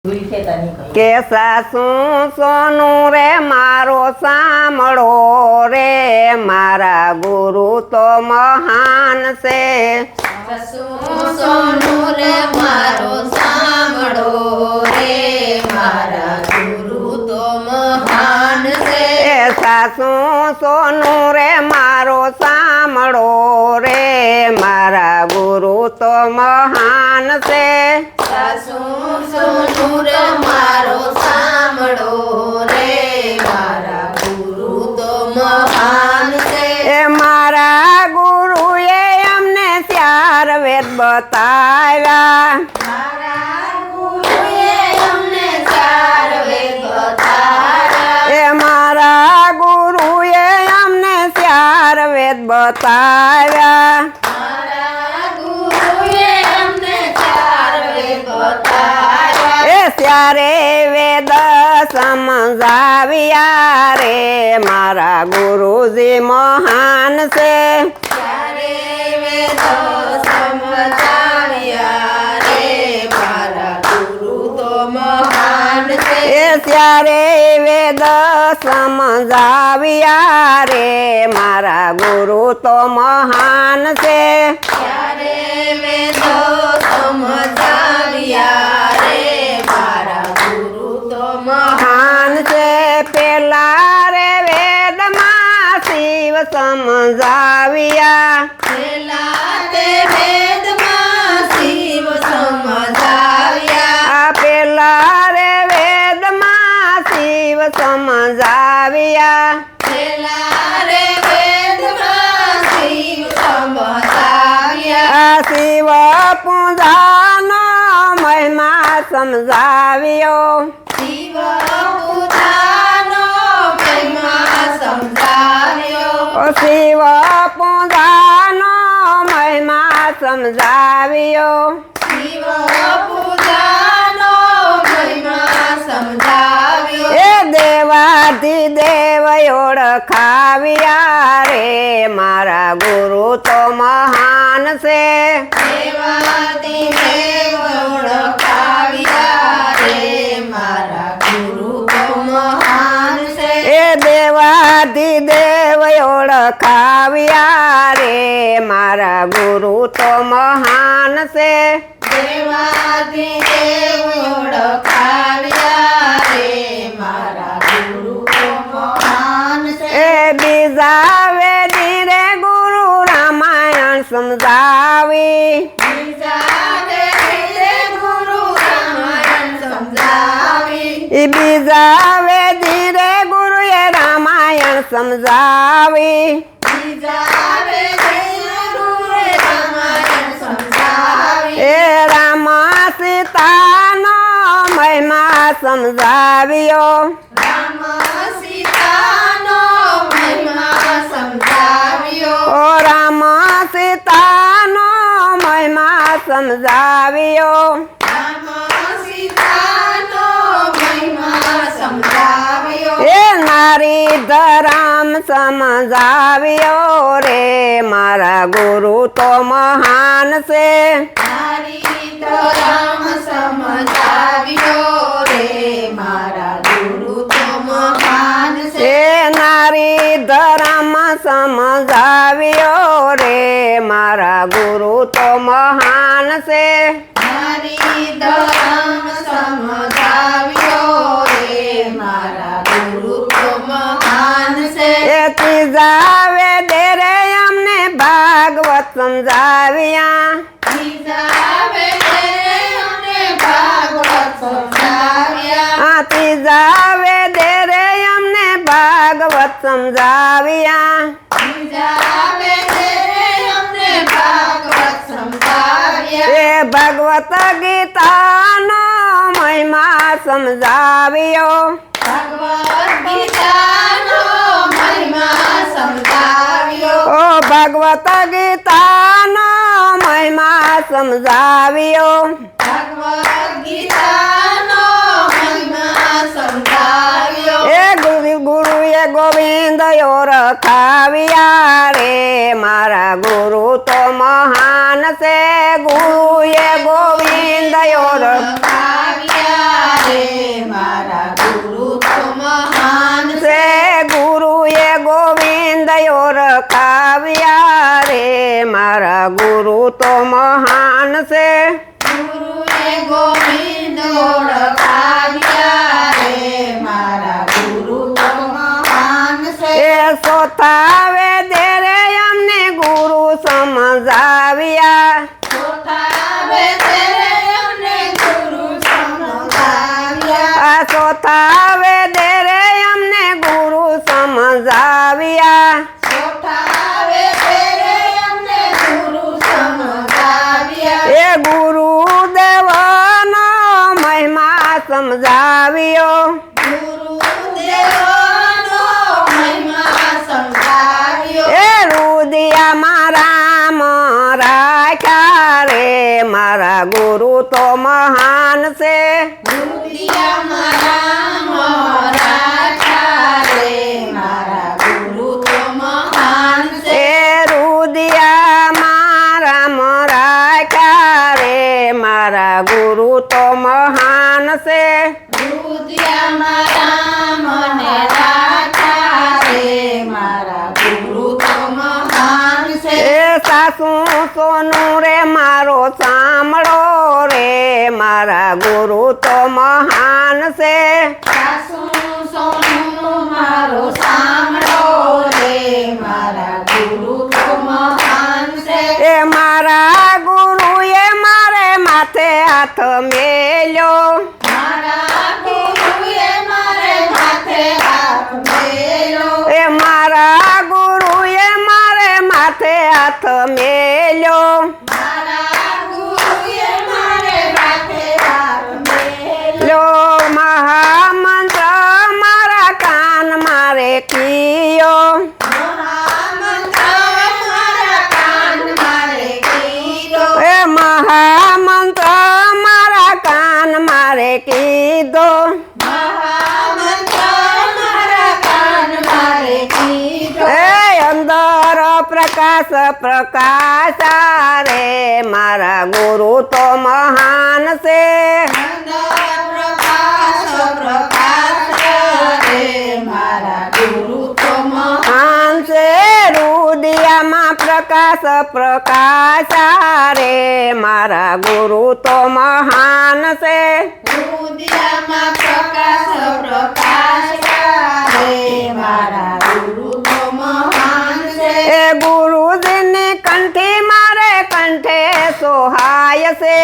કે સાસુ સોનું રે મારો સાંભળો રે મારા ગુરુ તો મહાન છે। સાસુ સોનું રે મારો સાંભળો રે મારા ગુરુ તો મહાન છે। એ સાસુ સોનું રે મારો સાંભળો રે મારા ગુરુ તો મહાન છે। સાસુ સોનું રે મારો સાંભળો રે મારા ગુરુ તો મહાન છે। એ મારા ગુરુએ અમને 4 વેદ બતાવ્યા। મારા ગુરુએ અમને 4 વેદ બતાવ્યા। એ મારા ગુરુએ અમને 4 વેદ બતાવ્યા। મારા ગુરુએ અમને 4 વેદ બતાવ્યા। એ 4 વેદ સમજાવ્યા રે મારા ગુરુજી મહાન છે। ચારે વેદો સમજાવ્યા રે મારા ગુરુ તો મહાન છે। એ 4 વેદ સમજાવ્યા રે મારા ગુરુ તો મહાન છે। ચારે વેદો સમજાવ્યા રે મારા ગુરુ તો મહાન છે। પેલા રે વેદમાં શિવ સમજાવ્યા। પેલા તે વેદમાં શિવ સમજાવ્યા। આ પેલા રે વેદમાં શિવ સમજાવ્યા। પેલા રે વેદમાં શિવ સમજાવ્યા। આ શિવ પૂજાનો મહિમા સમજાવ્યો। શિવ પૂજાનો મહિમા સમજાવ્યો। ઓ શિવ પૂજાનો મહિમા સમજાવ્યો। શિવ પૂજાનો મહિમા સમજાવ્યો। એ દેવાધિદેવ ઓળખાવ્યા રે મારા ગુરુ તો મહાન છે। દેવાધિદેવ ઓળખાવ્યા રે મારા ગુરુ તો મહાન છે। એ દેવાધિદેવ ઓળખાવ્યા રે મારા ગુરુ તો મહાન છે। દેવાધિદેવ ઓળખાવ્યા રે મારા ગુરુ તો મહાન છે। એ બીજા વેદી રે ગુરુ રામાયણ સમજાવી। બીજા વેદે ગુરુ રામાયણ સમજાવી। એ બીજા વેદી રે ગુરુએ રામાયણ સમજાવી। બીજા વેદે ગુરુએ રામાયણ સમજાવી। એ રામ સીતાનો મહિમા સમજાવ્યો। રામ સીતાનો મહિમા સમજાવ્યો। ઓ રામ સીતાનો મહિમા સમજાવ્યો। રામ સીતાનો મહિમા સમજાવ્યો। એ નારી ધરમ સમજાવ્યો રે મારા ગુરુ તો મહાન છે। નારી ધરમ સમજાવ્યો રે મારા ગુરુ તો મહાન છે। એ નારી ધરમ સમજાવ્યો રે મારા ગુરુ તો મહાન છે। નારી ધરમ સમજાવ્યો રે મારા ગુરુ તો મહાન છે। એ ત્રીજા વેદે રે અમને ભાગવત સમજાવ્યા। ત્રીજા વેદે અમને ભાગવત સમજાવ્યા। આ ત્રીજા વેદે રે અમને ભાગવત સમજાવ્યા। ત્રીજા વેદે અમને ભાગવત સમજાવ્યા। એ ભગવત ગીતાનો મહિમા સમજાવ્યો। ભગવદ ગીતાનો મહિમા સમજાવ્યો। ઓ ભગવત ગીતાનો મહિમા સમજાવ્યો। ભગવદ ગીતાનો મહિમા સમજાવ્યો। એ ગુરુએ ગોવિંદ ઓળખાવ્યા રે મારા ગુરુ તો મહાન છે। ગુરુએ ગોવિંદ ઓળખાવ્યા રે મારા ગુરુ તો મહાન છે. સે ગુરુએ ગોવિંદ ઓળખાવ્યા રે મારા ગુરુ તો મહાન છે. ગુરુએ ગોવિંદ ઓળખાવ્યા રે મારા ગુરુ તો મહાન છે. એ સોથાવે દે રે અમને ગુરુ સમજાવ્યા. સોથાવે તેરે અમને ગુરુ સમજાવ્યા. આ સોથાવે દે રે અમને ગુરુ સમજાવ્યા. સોથાવે તેરે અમને ગુરુ સમજાવ્યા. એ ગુરુદેવનો મહિમા સમજાવ્યો. ગુરુદેવનો મહિમા સમજાવ્યો. એ રુદિયામાં રામ રાખ્યા રે મારા ગુરુ તો મહાન છે. રુદિયામાં રામ રાખ્યા રે મારા ગુરુ તો મહાન છે. એ રુદિયામાં રામ રાખ્યા રે મારા ગુરુ તો મહાન છે. રુદિયામાં રામને રાખ્યા રે મારા ગુરુ તો મહાન છે. એ સાસુ સોનું રે મારો સાંભળો રે મારા ગુરુ તો મહાન છે. સાસુ સોનું મારો સાંભળો રે મારા ગુરુ તો મહાન છે. એ મારા ગુરુએ મારે માથે હાથ મેલ્યો. મારા ગુરુએ મારે માથે હાથ મેલ્યો. એ મારા ગુરુએ મારે માથે હાથ મેલ્યો. મારા ગુરુએ મારે માથે હાથ મેલ્યો. લો મહામંત્ર મારા કાન મારે કીયો. મહામંત્ર મારા કાન મારે કીધો. એ મહામંત્ર મારા કાન મારે કીધો. મહામંત્ર મારા કાન મારે કીધો. એ અંદર પ્રકાશ પ્રકાશા રે મારા ગુરુ તો મહાન છે. અંદર પ્રકાશ પ્રકાશ રે મારા ગુરુ તો મહાન છે. રુદિયામાં પ્રકાશ પ્રકાશા રે મારા ગુરુ તો મહાન છે. રુદિયામાં પ્રકાશ પ્રકાશ રે મારા ગુરુ તો મહાન છે. એ ગુરુજીની કંઠી મારે કંઠે સોહાય છે.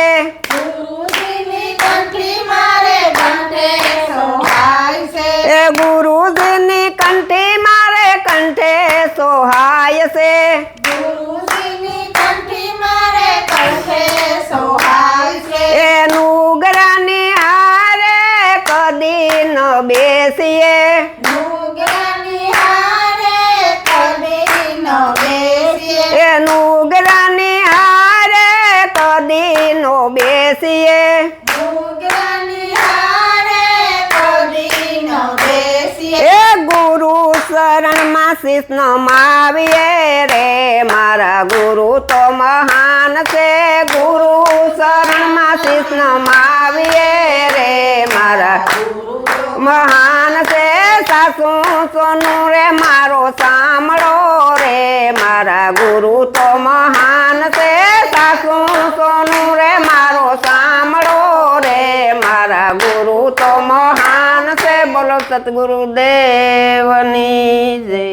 ગુરુજીની કંઠી મારે કંઠે સોહાય છે. એ ગુરુજીની કંઠી મારે કંઠે સોહાય છે. ગુરુજીની કંઠી મારે કંઠે સોહાય છે. એ નુગરાની હારે કદી ન બેસીએ. નુગરાની હારે કદી ન બેસીએ. એ નુગરાની હારે કદી નો બેસીએ. નુગરાની હારે કદી ન બેસીએ. એ ગુરુ શરણમાં શીશ નમાવીએ રે મારા ગુરુ તો મહાન છે. ગુરુ શરણમાં શીશ નમાવીએ રે મારા મહાન છે. સાસુ સોનું રે મારો સાંભળો રે મારા ગુરુ તો મહાન છે. સાસુ સોનું રે મારો સાંભળો રે મારા ગુરુ તો મહાન છે. બોલો સતગુરુદેવની જય.